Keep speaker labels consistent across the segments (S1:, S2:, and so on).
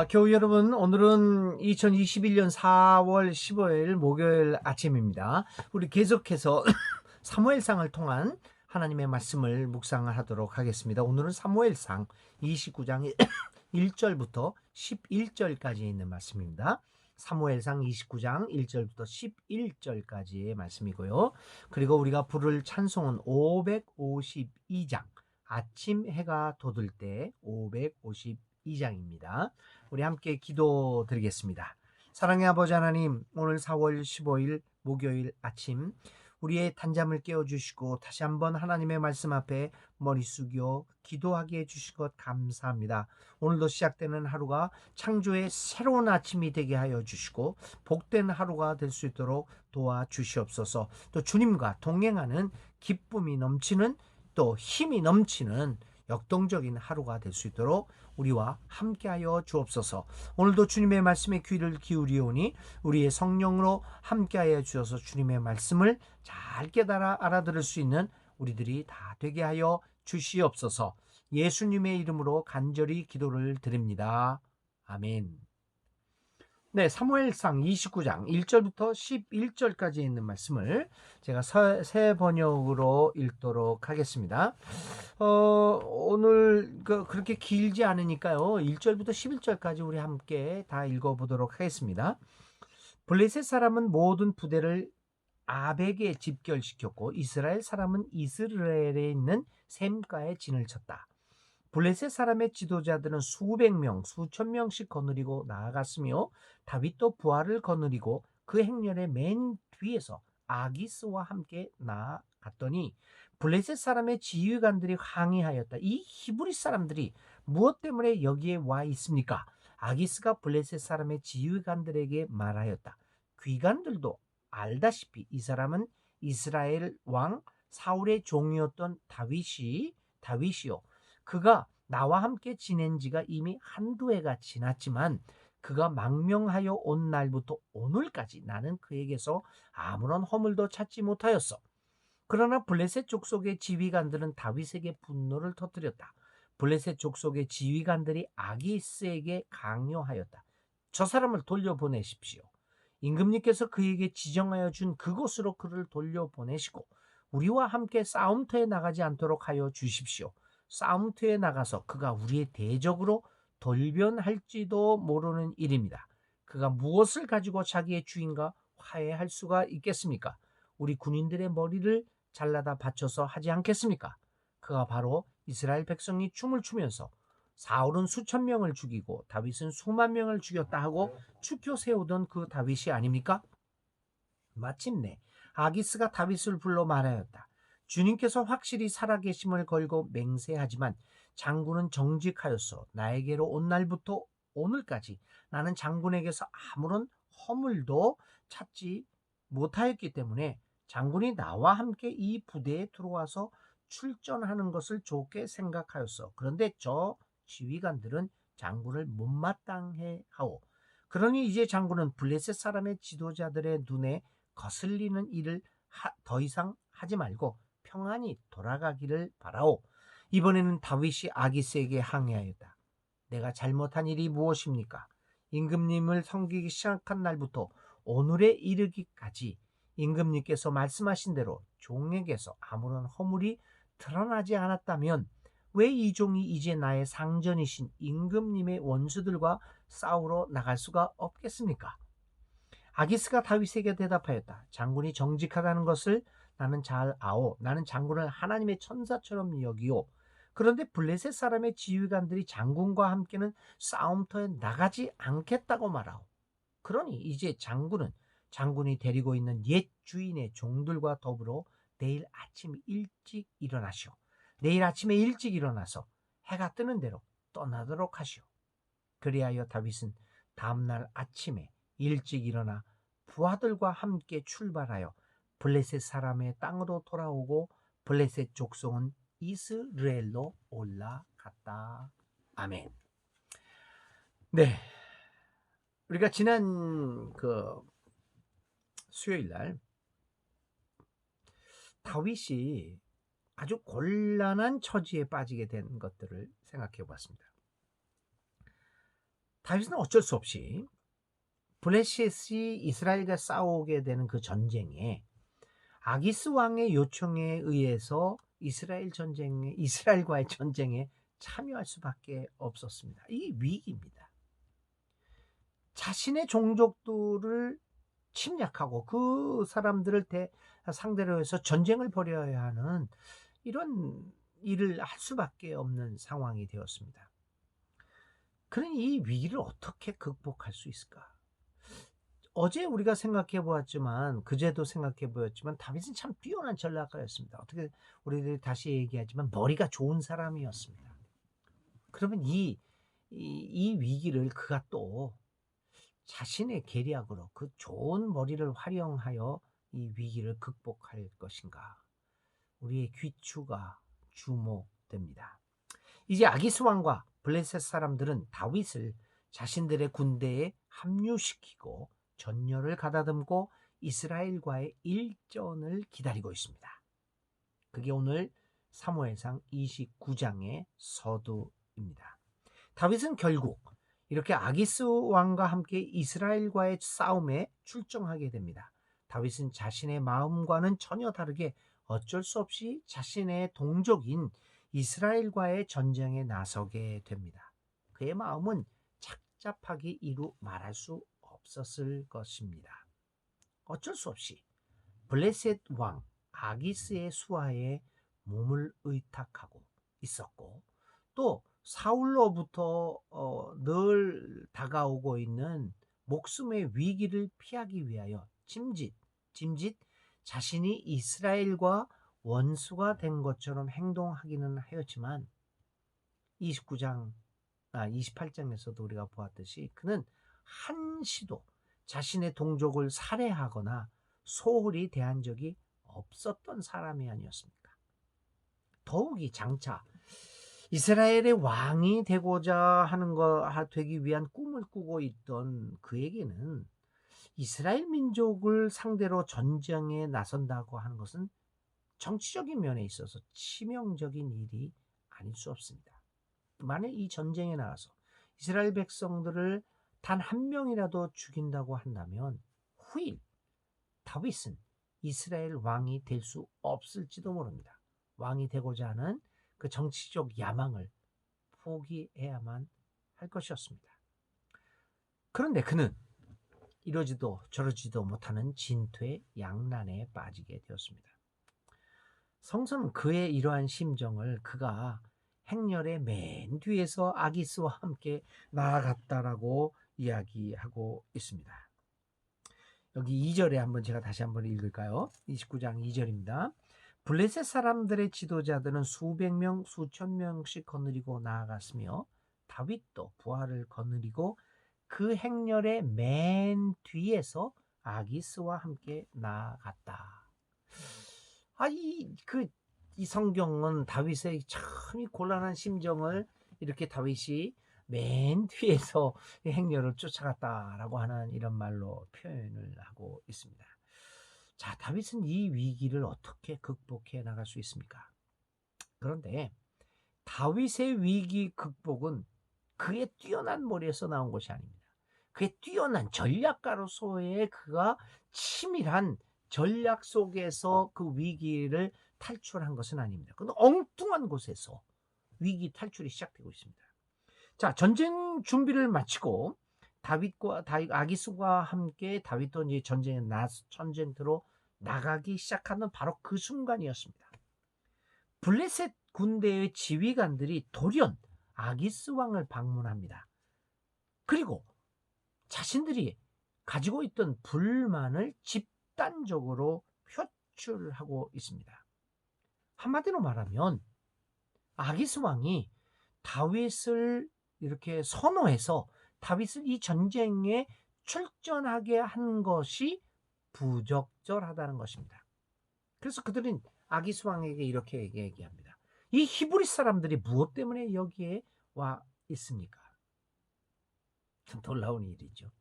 S1: 교우 여러분, 오늘은 2021년 4월 15일 목요일 아침입니다. 우리 계속해서 사무엘상을 통한 하나님의 말씀을 묵상하도록 하겠습니다. 오늘은 사무엘상 29장 1절부터 11절까지 있는 말씀입니다. 사무엘상 29장 1절부터 11절까지의 말씀이고요. 그리고 우리가 부를 찬송은 552장, 아침 해가 돋을 때 552장입니다. 우리 함께 기도 드리겠습니다. 사랑의 아버지 하나님, 오늘 4월 15일 목요일 아침 우리의 단잠을 깨워주시고 다시 한번 하나님의 말씀 앞에 머리 숙여 기도하게 해주신 것 감사합니다. 오늘도 시작되는 하루가 창조의 새로운 아침이 되게 하여 주시고 복된 하루가 될 수 있도록 도와주시옵소서. 또 주님과 동행하는 기쁨이 넘치는, 또 힘이 넘치는 역동적인 하루가 될 수 있도록 우리와 함께하여 주옵소서. 오늘도 주님의 말씀에 귀를 기울이오니 우리의 성령으로 함께하여 주셔서 주님의 말씀을 잘 깨달아 알아들을 수 있는 우리들이 다 되게 하여 주시옵소서. 예수님의 이름으로 간절히 기도를 드립니다. 아멘. 네, 사무엘상 29장 1절부터 11절까지 있는 말씀을 제가 새 번역으로 읽도록 하겠습니다. 오늘 그렇게 길지 않으니까요. 1절부터 11절까지 우리 함께 다 읽어보도록 하겠습니다. 블레셋 사람은 모든 부대를 아벡에 집결시켰고 이스라엘 사람은 이스라엘에 있는 셈가에 진을 쳤다. 블레셋 사람의 지도자들은 수백 명, 수천 명씩 거느리고 나아갔으며 다윗도 부하를 거느리고 그 행렬의 맨 뒤에서 아기스와 함께 나아갔더니 블레셋 사람의 지휘관들이 항의하였다. 이 히브리 사람들이 무엇 때문에 여기에 와 있습니까? 아기스가 블레셋 사람의 지휘관들에게 말하였다. 귀관들도 알다시피 이 사람은 이스라엘 왕 사울의 종이었던 다윗이요. 그가 나와 함께 지낸 지가 이미 한두 해가 지났지만 그가 망명하여 온 날부터 오늘까지 나는 그에게서 아무런 허물도 찾지 못하였어. 그러나 블레셋 족속의 지휘관들은 다윗에게 분노를 터뜨렸다. 블레셋 족속의 지휘관들이 아기스에게 강요하였다. 저 사람을 돌려보내십시오. 임금님께서 그에게 지정하여 준 그곳으로 그를 돌려보내시고 우리와 함께 싸움터에 나가지 않도록 하여 주십시오. 싸움터에 나가서 그가 우리의 대적으로 돌변할지도 모르는 일입니다. 그가 무엇을 가지고 자기의 주인과 화해할 수가 있겠습니까? 우리 군인들의 머리를 잘라다 바쳐서 하지 않겠습니까? 그가 바로 이스라엘 백성이 춤을 추면서 사울은 수천 명을 죽이고 다윗은 수만 명을 죽였다 하고 추켜 세우던 그 다윗이 아닙니까? 마침내 아기스가 다윗을 불러 말하였다. 주님께서 확실히 살아계심을 걸고 맹세하지만 장군은 정직하였어. 나에게로 온 날부터 오늘까지 나는 장군에게서 아무런 허물도 찾지 못하였기 때문에 장군이 나와 함께 이 부대에 들어와서 출전하는 것을 좋게 생각하였어. 그런데 저 지휘관들은 장군을 못마땅해 하오. 그러니 이제 장군은 블레셋 사람의 지도자들의 눈에 거슬리는 일을 더 이상 하지 말고 평안히 돌아가기를 바라오. 이번에는 다윗이 아기스에게 항의하였다. 내가 잘못한 일이 무엇입니까? 임금님을 섬기기 시작한 날부터 오늘에 이르기까지 임금님께서 말씀하신 대로 종에게서 아무런 허물이 드러나지 않았다면 왜 이 종이 이제 나의 상전이신 임금님의 원수들과 싸우러 나갈 수가 없겠습니까? 아기스가 다윗에게 대답하였다. 장군이 정직하다는 것을 나는 잘 아오. 나는 장군을 하나님의 천사처럼 여기오. 그런데 블레셋 사람의 지휘관들이 장군과 함께는 싸움터에 나가지 않겠다고 말하오. 그러니 이제 장군이 데리고 있는 옛 주인의 종들과 더불어 내일 아침 일찍 일어나시오. 내일 아침에 일찍 일어나서 해가 뜨는 대로 떠나도록 하시오. 그리하여 다윗은 다음날 아침에 일찍 일어나 부하들과 함께 출발하여 블레셋 사람의 땅으로 돌아오고 블레셋 족속은 이스라엘로 올라갔다. 아멘. 네, 우리가 지난 수요일 날 다윗이 아주 곤란한 처지에 빠지게 된 것들을 생각해 보았습니다. 다윗은 어쩔 수 없이 블레셋이 이스라엘과 싸우게 되는 그 전쟁에 아기스 왕의 요청에 의해서 이스라엘과의 전쟁에 참여할 수밖에 없었습니다. 이 위기입니다. 자신의 종족들을 침략하고 그 사람들을 상대로 해서 전쟁을 벌여야 하는 이런 일을 할 수밖에 없는 상황이 되었습니다. 그러니 이 위기를 어떻게 극복할 수 있을까? 어제 우리가 생각해 보았지만, 그제도 생각해 보았지만, 다윗은 참 뛰어난 전략가였습니다. 어떻게 우리들이 다시 얘기하지만 머리가 좋은 사람이었습니다. 그러면 이 위기를 그가 또 자신의 계략으로 그 좋은 머리를 활용하여 이 위기를 극복할 것인가? 우리의 귀추가 주목됩니다. 이제 아기스 왕과 블레셋 사람들은 다윗을 자신들의 군대에 합류시키고 전열을 가다듬고 이스라엘과의 일전을 기다리고 있습니다. 그게 오늘 사무엘상 29장의 서두입니다. 다윗은 결국 이렇게 아기스 왕과 함께 이스라엘과의 싸움에 출정하게 됩니다. 다윗은 자신의 마음과는 전혀 다르게 어쩔 수 없이 자신의 동족인 이스라엘과의 전쟁에 나서게 됩니다. 그의 마음은 착잡하기 이루 말할 수 없었을 것입니다. 어쩔 수 없이 블레셋 왕 아기스의 수하에 몸을 의탁하고 있었고, 또 사울로부터 늘 다가오고 있는 목숨의 위기를 피하기 위하여 짐짓 자신이 이스라엘과 원수가 된 것처럼 행동하기는 하였지만 28장에서도 우리가 보았듯이 그는 한시도 자신의 동족을 살해하거나 소홀히 대한 적이 없었던 사람이 아니었습니까? 더욱이 장차 이스라엘의 왕이 되고자 되기 위한 꿈을 꾸고 있던 그에게는 이스라엘 민족을 상대로 전쟁에 나선다고 하는 것은 정치적인 면에 있어서 치명적인 일이 아닐 수 없습니다. 만약 이 전쟁에 나가서 이스라엘 백성들을 단 한 명이라도 죽인다고 한다면 후일 다윗은 이스라엘 왕이 될 수 없을지도 모릅니다. 왕이 되고자 하는 그 정치적 야망을 포기해야만 할 것이었습니다. 그런데 그는 이러지도 저러지도 못하는 진퇴양난에 빠지게 되었습니다. 성서는 그의 이러한 심정을 그가 행렬의 맨 뒤에서 아기스와 함께 나아갔다라고 이야기하고 있습니다. 여기 2절에 제가 다시 한번 읽을까요? 29장 2절입니다. 블레셋 사람들의 지도자들은 수백 명, 수천 명씩 거느리고 나아갔으며 다윗도 부하를 거느리고 그 행렬의 맨 뒤에서 아기스와 함께 나아갔다. 이 성경은 다윗의 참 곤란한 심정을 이렇게 다윗이 맨 뒤에서 행렬을 쫓아갔다라고 하는 이런 말로 표현을 하고 있습니다. 자, 다윗은 이 위기를 어떻게 극복해 나갈 수 있습니까? 그런데 다윗의 위기 극복은 그의 뛰어난 머리에서 나온 것이 아닙니다. 그의 뛰어난 전략가로서의 그가 치밀한 전략 속에서 그 위기를 탈출한 것은 아닙니다. 그런데 엉뚱한 곳에서 위기 탈출이 시작되고 있습니다. 자, 전쟁 준비를 마치고 아기스와 함께 다윗도 이제 전쟁터로 나가기 시작하는 바로 그 순간이었습니다. 블레셋 군대의 지휘관들이 돌연 아기스 왕을 방문합니다. 그리고 자신들이 가지고 있던 불만을 집단적으로 표출하고 있습니다. 한마디로 말하면 아기스 왕이 다윗을 이렇게 선호해서 다윗을 이 전쟁에 출전하게 한 것이 부적절하다는 것입니다. 그래서 그들은 아기스 왕에게 이렇게 얘기합니다. 이 히브리 사람들이 무엇 때문에 여기에 와 있습니까? 참 놀라운 일이죠.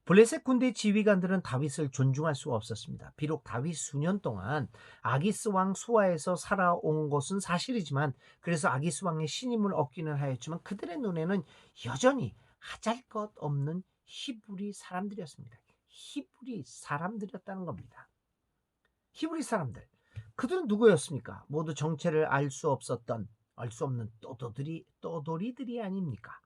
S1: 블레셋 군대 지휘관들은 다윗을 존중할 수가 없었습니다. 비록 다윗 수년 동안 아기스 왕 수하에서 살아온 것은 사실이지만, 그래서 아기스 왕의 신임을 얻기는 하였지만 그들의 눈에는 여전히 하잘것없는 히브리 사람들이었습니다. 히브리 사람들이었다는 겁니다. 히브리 사람들. 그들은 누구였습니까? 모두 정체를 알 수 없는 떠돌이들이 아닙니까?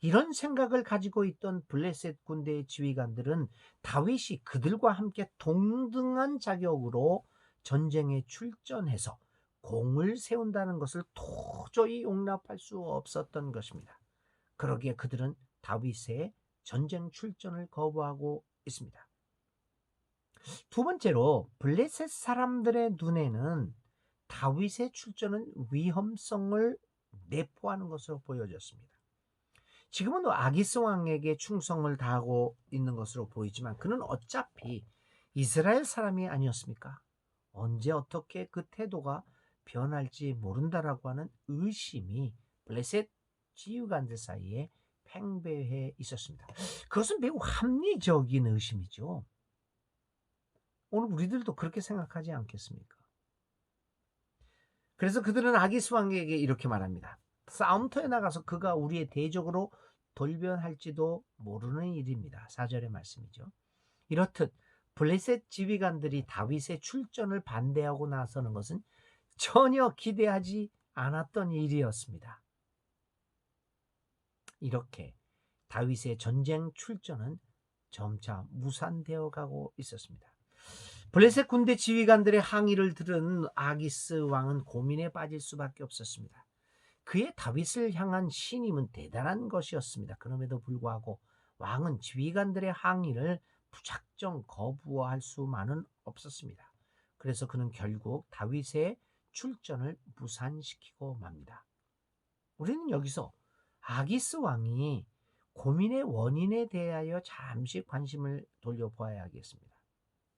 S1: 이런 생각을 가지고 있던 블레셋 군대의 지휘관들은 다윗이 그들과 함께 동등한 자격으로 전쟁에 출전해서 공을 세운다는 것을 도저히 용납할 수 없었던 것입니다. 그러기에 그들은 다윗의 전쟁 출전을 거부하고 있습니다. 두 번째로 블레셋 사람들의 눈에는 다윗의 출전은 위험성을 내포하는 것으로 보여졌습니다. 지금은 아기스 왕에게 충성을 다하고 있는 것으로 보이지만 그는 어차피 이스라엘 사람이 아니었습니까? 언제 어떻게 그 태도가 변할지 모른다라고 하는 의심이 블레셋 지휘관들 사이에 팽배해 있었습니다. 그것은 매우 합리적인 의심이죠. 오늘 우리들도 그렇게 생각하지 않겠습니까? 그래서 그들은 아기스 왕에게 이렇게 말합니다. 싸움터에 나가서 그가 우리의 대적으로 돌변할지도 모르는 일입니다. 4절의 말씀이죠. 이렇듯 블레셋 지휘관들이 다윗의 출전을 반대하고 나서는 것은 전혀 기대하지 않았던 일이었습니다. 이렇게 다윗의 전쟁 출전은 점차 무산되어 가고 있었습니다. 블레셋 군대 지휘관들의 항의를 들은 아기스 왕은 고민에 빠질 수밖에 없었습니다. 그의 다윗을 향한 신임은 대단한 것이었습니다. 그럼에도 불구하고 왕은 지휘관들의 항의를 무작정 거부할 수만은 없었습니다. 그래서 그는 결국 다윗의 출전을 무산시키고 맙니다. 우리는 여기서 아기스 왕이 고민의 원인에 대하여 잠시 관심을 돌려보아야 하겠습니다.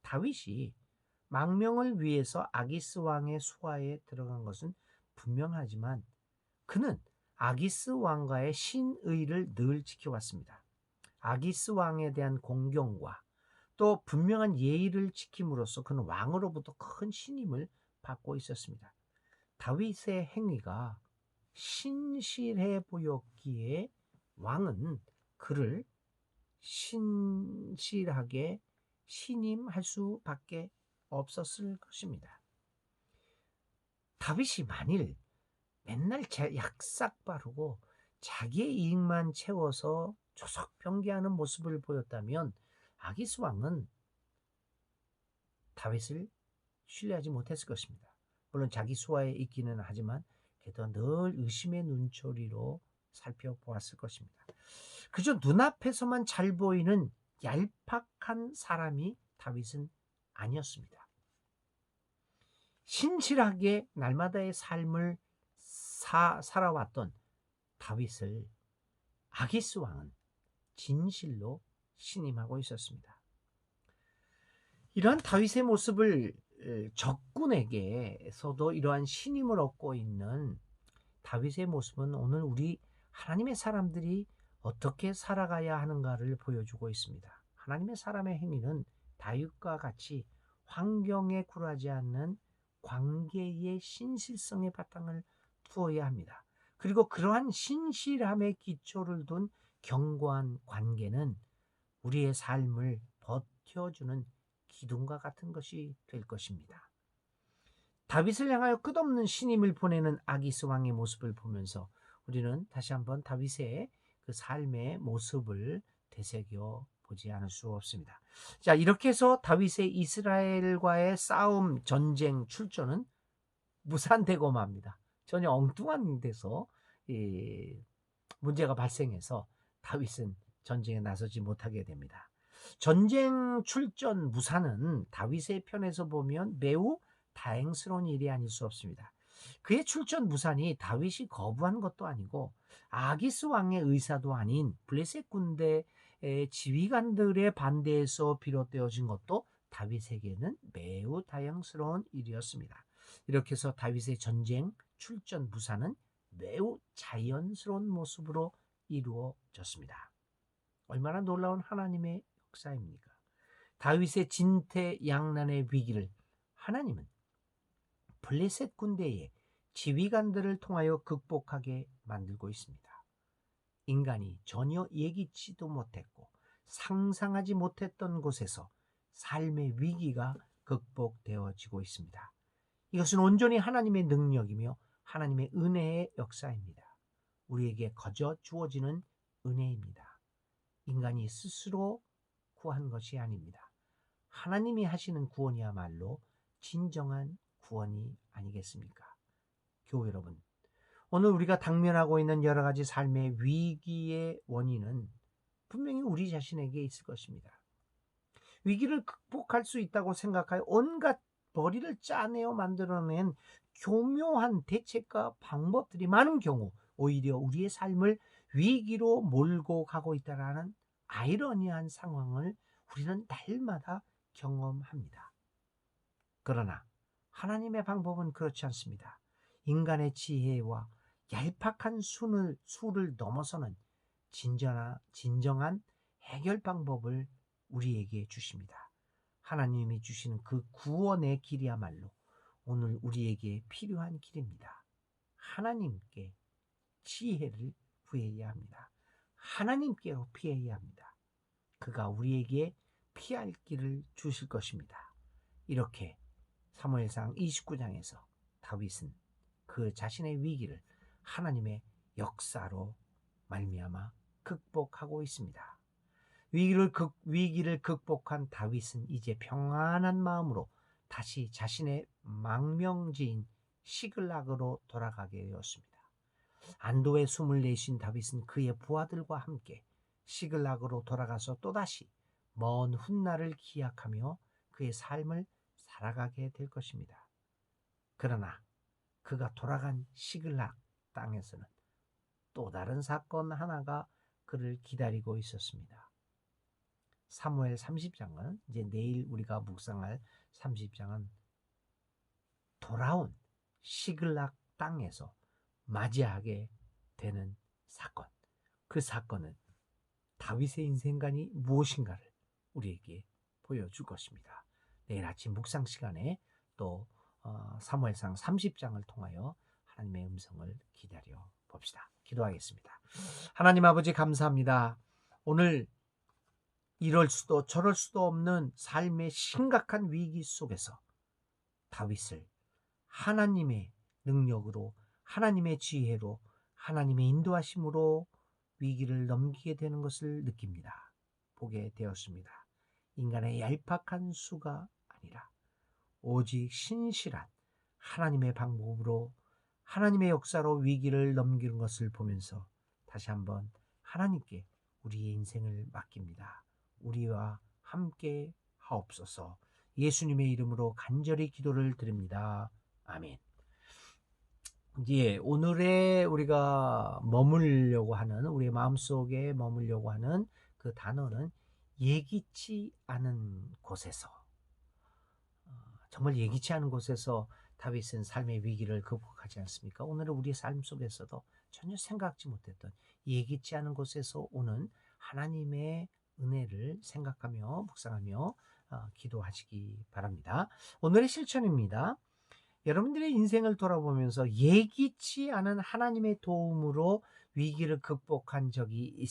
S1: 다윗이 망명을 위해서 아기스 왕의 수하에 들어간 것은 분명하지만 그는 아기스 왕과의 신의를 늘 지켜왔습니다. 아기스 왕에 대한 공경과 또 분명한 예의를 지킴으로써 그는 왕으로부터 큰 신임을 받고 있었습니다. 다윗의 행위가 신실해 보였기에 왕은 그를 신실하게 신임할 수밖에 없었을 것입니다. 다윗이 만일 맨날 약삭 바르고 자기의 이익만 채워서 조석병기하는 모습을 보였다면 아기스 왕은 다윗을 신뢰하지 못했을 것입니다. 물론 자기 수하에 있기는 하지만 그래도 늘 의심의 눈초리로 살펴보았을 것입니다. 그저 눈앞에서만 잘 보이는 얄팍한 사람이 다윗은 아니었습니다. 신실하게 날마다의 삶을 살아왔던 다윗을 아기스 왕은 진실로 신임하고 있었습니다. 이러한 다윗의 모습을 적군에게서도 이러한 신임을 얻고 있는 다윗의 모습은 오늘 우리 하나님의 사람들이 어떻게 살아가야 하는가를 보여주고 있습니다. 하나님의 사람의 행위는 다윗과 같이 환경에 굴하지 않는 관계의 신실성의 바탕을 두어야 합니다. 그리고 그러한 신실함의 기초를 둔 견고한 관계는 우리의 삶을 버텨주는 기둥과 같은 것이 될 것입니다. 다윗을 향하여 끝없는 신임을 보내는 아기스 왕의 모습을 보면서 우리는 다시 한번 다윗의 그 삶의 모습을 되새겨 보지 않을 수 없습니다. 자, 이렇게 해서 다윗의 이스라엘과의 싸움, 전쟁, 출전은 무산되고 맙니다. 전혀 엉뚱한 데서 문제가 발생해서 다윗은 전쟁에 나서지 못하게 됩니다. 전쟁 출전 무산은 다윗의 편에서 보면 매우 다행스러운 일이 아닐 수 없습니다. 그의 출전 무산이 다윗이 거부한 것도 아니고 아기스 왕의 의사도 아닌 블레셋 군대의 지휘관들의 반대에서 비롯되어진 것도 다윗에게는 매우 다행스러운 일이었습니다. 이렇게 해서 다윗의 전쟁 출전 무산은 매우 자연스러운 모습으로 이루어졌습니다. 얼마나 놀라운 하나님의 역사입니까? 다윗의 진퇴양난의 위기를 하나님은 블레셋 군대의 지휘관들을 통하여 극복하게 만들고 있습니다. 인간이 전혀 예기치도 못했고 상상하지 못했던 곳에서 삶의 위기가 극복되어지고 있습니다. 이것은 온전히 하나님의 능력이며 하나님의 은혜의 역사입니다. 우리에게 거저 주어지는 은혜입니다. 인간이 스스로 구한 것이 아닙니다. 하나님이 하시는 구원이야말로 진정한 구원이 아니겠습니까? 교회 여러분, 오늘 우리가 당면하고 있는 여러 가지 삶의 위기의 원인은 분명히 우리 자신에게 있을 것입니다. 위기를 극복할 수 있다고 생각하여 온갖 벌이를 짜내어 만들어낸 교묘한 대책과 방법들이 많은 경우 오히려 우리의 삶을 위기로 몰고 가고 있다는 아이러니한 상황을 우리는 날마다 경험합니다. 그러나 하나님의 방법은 그렇지 않습니다. 인간의 지혜와 얄팍한 수를 넘어서는 진정한 해결 방법을 우리에게 주십니다. 하나님이 주시는 그 구원의 길이야말로 오늘 우리에게 필요한 길입니다. 하나님께 지혜를 구해야 합니다. 하나님께로 피해야 합니다. 그가 우리에게 피할 길을 주실 것입니다. 이렇게 사무엘상 29장에서 다윗은 그 자신의 위기를 하나님의 역사로 말미암아 극복하고 있습니다. 위기를 극복한 다윗은 이제 평안한 마음으로 다시 자신의 망명지인 시글락으로 돌아가게 되었습니다. 안도의 숨을 내쉰 다윗은 그의 부하들과 함께 시글락으로 돌아가서 또다시 먼 훗날을 기약하며 그의 삶을 살아가게 될 것입니다. 그러나 그가 돌아간 시글락 땅에서는 또 다른 사건 하나가 그를 기다리고 있었습니다. 사무엘 30장은 이제 내일 우리가 묵상할 30장은 돌아온 시글락 땅에서 맞이하게 되는 사건. 그 사건은 다윗의 인생관이 무엇인가를 우리에게 보여줄 것입니다. 내일 아침 묵상 시간에 또 사무엘상 30장을 통하여 하나님의 음성을 기다려 봅시다. 기도하겠습니다. 하나님 아버지 감사합니다. 오늘 이럴 수도 저럴 수도 없는 삶의 심각한 위기 속에서 다윗을 하나님의 능력으로 하나님의 지혜로 하나님의 인도하심으로 위기를 넘기게 되는 것을 느낍니다. 보게 되었습니다. 인간의 얄팍한 수가 아니라 오직 신실한 하나님의 방법으로 하나님의 역사로 위기를 넘기는 것을 보면서 다시 한번 하나님께 우리의 인생을 맡깁니다. 우리와 함께 하옵소서. 예수님의 이름으로 간절히 기도를 드립니다. 아멘. 오늘의 우리가 머물려고 하는 우리의 마음속에 머물려고 하는 그 단어는 예기치 않은 곳에서, 정말 예기치 않은 곳에서 다윗은 삶의 위기를 극복하지 않습니까? 오늘은 우리의 삶 속에서도 전혀 생각지 못했던 예기치 않은 곳에서 오는 하나님의 은혜를 생각하며 묵상하며 기도하시기 바랍니다. 오늘의 실천입니다. 여러분들의 인생을 돌아보면서 예기치 않은 하나님의 도움으로 위기를 극복한 적이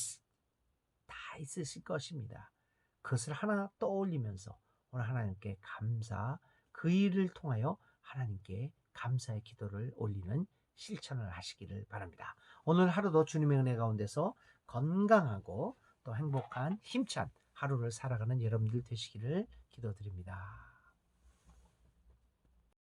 S1: 다 있으실 것입니다. 그것을 하나 떠올리면서 오늘 하나님께 그 일을 통하여 하나님께 감사의 기도를 올리는 실천을 하시기를 바랍니다. 오늘 하루도 주님의 은혜 가운데서 건강하고 또 행복한 힘찬 하루를 살아가는 여러분들 되시기를 기도드립니다.